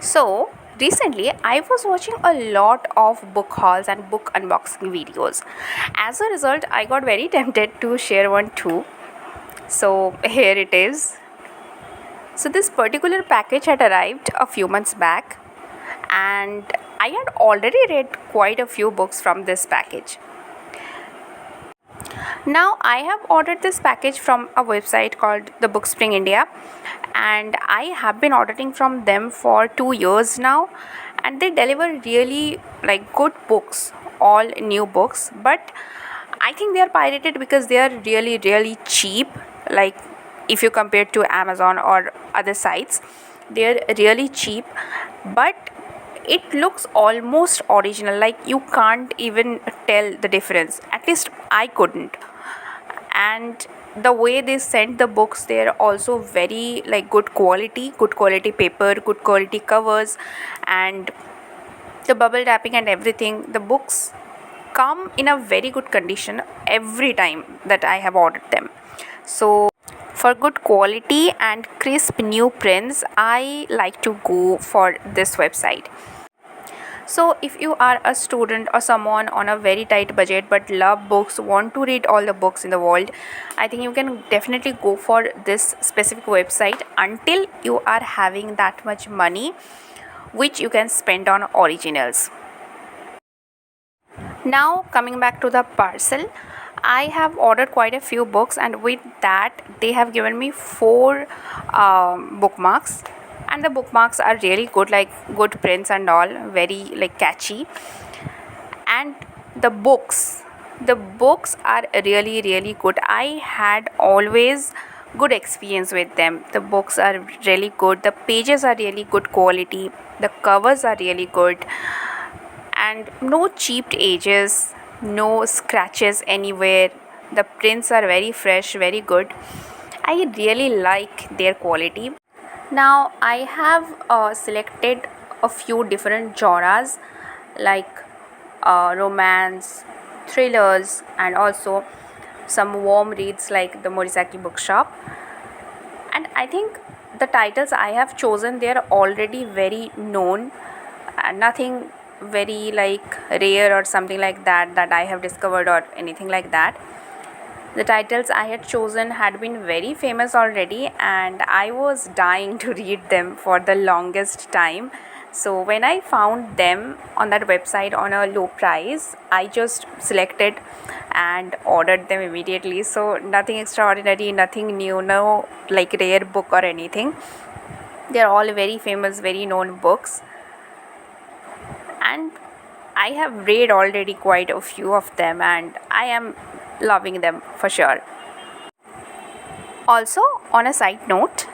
So, recently I was watching a lot of book hauls and book unboxing videos. As a result, I got very tempted to share one too. So, here it is. So, this particular package had arrived a few months back, and I had already read quite a few books from this package. Now, I have ordered this package from a website called the Bookspring India, and I have been ordering from them for 2 years now, and they deliver really like good books, all new books. But I think they are pirated because they are really cheap. Like if you compare to Amazon or other sites, they are really cheap, but it looks almost original. Like you can't even tell the difference. At least I couldn't. And the way they sent the books, they're also very like good quality paper, good quality covers, and the bubble wrapping and everything. The books come in a very good condition every time that I have ordered them. So for good quality and crisp new prints, I like to go for this website. So, if you are a student or someone on a very tight budget but love books, want to read all the books in the world, I think you can definitely go for this specific website until you are having that much money which you can spend on originals. Now, coming back to the parcel, I have ordered quite a few books, and with that, they have given me four bookmarks. And the bookmarks are really good, like good prints and all, very like catchy. And the books are really good. I had always good experience with them. The books are really good, the pages are really good quality, the covers are really good, and no chipped edges, no scratches anywhere. The prints are very fresh, very good. I really like their quality. Now I have selected a few different genres like romance, thrillers, and also some warm reads like the Morisaki Bookshop. And I think the titles I have chosen, they are already very known, nothing very like rare or something like that that I have discovered or anything like that. The titles I had chosen had been very famous already, and I was dying to read them for the longest time. So, when I found them on that website on a low price, I just selected and ordered them immediately. So, nothing extraordinary, nothing new, no like rare book or anything. They are all very famous, very known books, and I have read already quite a few of them, and I am loving them for sure. Also, on a side note,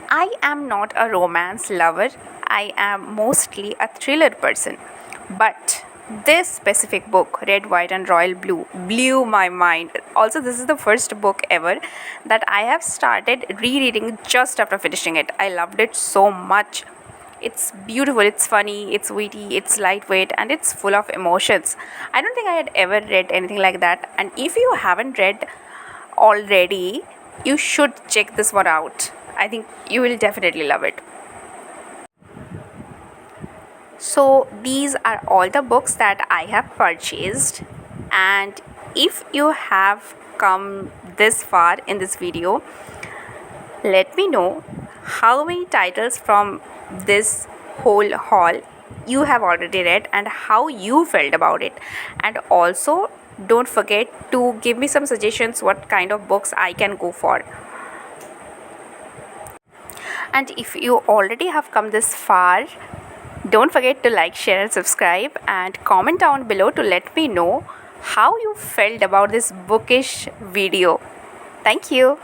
I am not a romance lover, I am mostly a thriller person. But this specific book, Red, White, and Royal Blue, blew my mind. Also, this is the first book ever that I have started rereading just after finishing it. I loved it so much. It's beautiful, it's funny, it's witty, it's lightweight, and it's full of emotions. I don't think I had ever read anything like that. And if you haven't read already, you should check this one out. I think you will definitely love it. So, these are all the books that I have purchased. And if you have come this far in this video, let me know how many titles from this whole haul you have already read and how you felt about it. And also, don't forget to give me some suggestions what kind of books I can go for. And if you already have come this far, don't forget to like, share, and subscribe, and comment down below to let me know how you felt about this bookish video. Thank you.